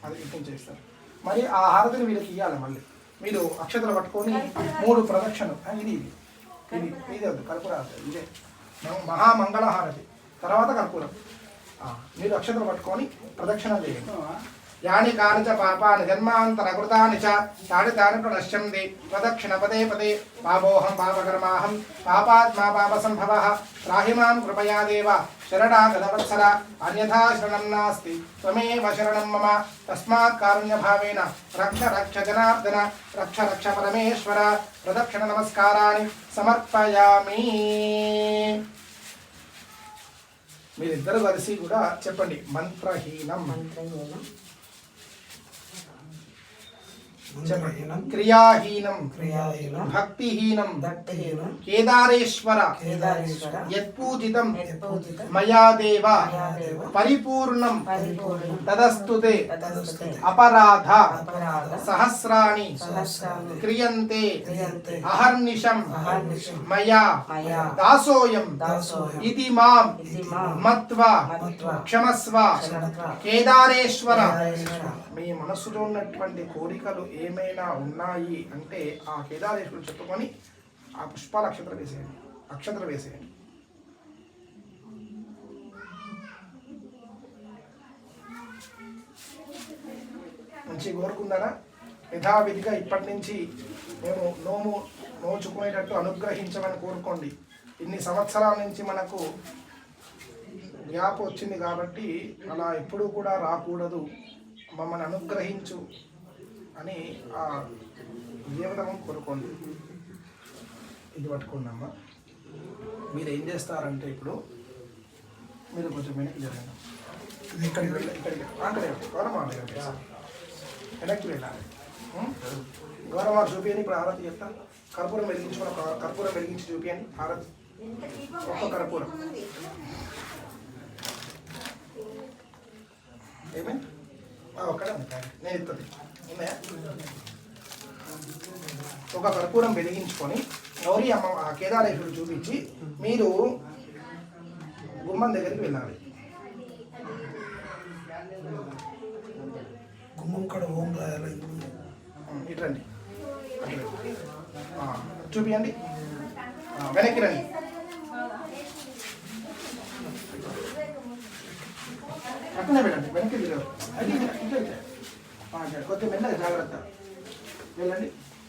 అది ఇటు నుంచి చేస్తారు. మరి ఆ హారతిని వీళ్ళకి ఇవ్వాలి. మళ్ళీ మీరు అక్షతలు పట్టుకొని 3 ప్రదక్షిణలు. ఇది ఇది ఇది ఇది వద్దు, కర్పూర ఇదే మహామంగళ హారతి. తర్వాత కర్పూరం. మీరు అక్షతలు పట్టుకొని ప్రదక్షిణ చేయండి. యాని కాని చ పాపాని జన్మాంతరకృతాని చ తాని తాని ప్రణశ్యంతి ప్రదక్షిణ పదే పదే పాపోహం పాపకర్మాహం పాపాత్మా పాపసంభవః త్రాహి మాం కృపయా దేవ శరణాగతవత్సల అన్యథా శరణం నాస్తి త్వమేవ శరణం మమ తస్మాత్ కారుణ్యభావేన రక్ష రక్ష జనార్దన రక్ష రక్ష పరమేశ్వర. ప్రదక్షిణ నమస్కారాన్ని సమర్పయామి. మీరిద్దరు కలిసి కూడా చెప్పండి. మంత్రహీనం క్రియాహీనం భక్తిహీనం కేదారేశ్వర యత్పూజితం మయా దేవ పరిపూర్ణం తదస్తుతే అపరాధ సహస్రాణి క్రియంతే అహర్నిశం మయా దాసోయం ఇతి మాం మత్వా క్షమస్వ. కేదారేశ్వర, మీ మనసులో ఉన్నటువంటి కోరికలు ఏమైనా ఉన్నాయి అంటే ఆ కేదారేశ్వరుడు చెప్పుకొని ఆ పుష్పాల అక్షతలు వేసేయండి. మంచి కోరుకుందారా? యథావిధిగా ఇప్పటి నుంచి మేము నోచుకునేటట్టు అనుగ్రహించమని కోరుకోండి. ఇన్ని సంవత్సరాల నుంచి మనకు గ్యాప్ వచ్చింది కాబట్టి అలా ఎప్పుడూ కూడా రాకూడదు. మమ్మల్ని అనుగ్రహించు అని ఆ దేవతను కోరుకోండి. ఇది పట్టుకోండమ్మా. మీరు ఏం చేస్తారంటే ఇప్పుడు మీరు కొంచెం వెనక్కి జరగండి. ఇక్కడికి వెనక్కి వెళ్ళాలి. గౌరవ చూపియని. ఇప్పుడు హారతి చెప్తాను. కర్పూరం వెలిగించుకుని కర్పూరం వెలిగించి చూపియండి. హారతి ఒక్క కర్పూరం. ఏమైంది? ఒక్కడే ఉంటాయి. నేను ఇస్తుంది ఉన్నాయా? ఒక కర్పూరం వెలిగించుకొని గౌరీ అమ్మ ఆ కేదారేశ్వరుడు చూపించి మీరు గుమ్మం దగ్గరికి వెళ్ళాలి. గుమ్మం కడ ఓం రాయాలి. ఇట్రండి, చూపియండి. వెనక్కి రండి. అట్లనే వెళ్ళండి. వెనక్కి తిరగదు. కొద్దిగా మెల్లగా జాగ్రత్త వెళ్ళండి.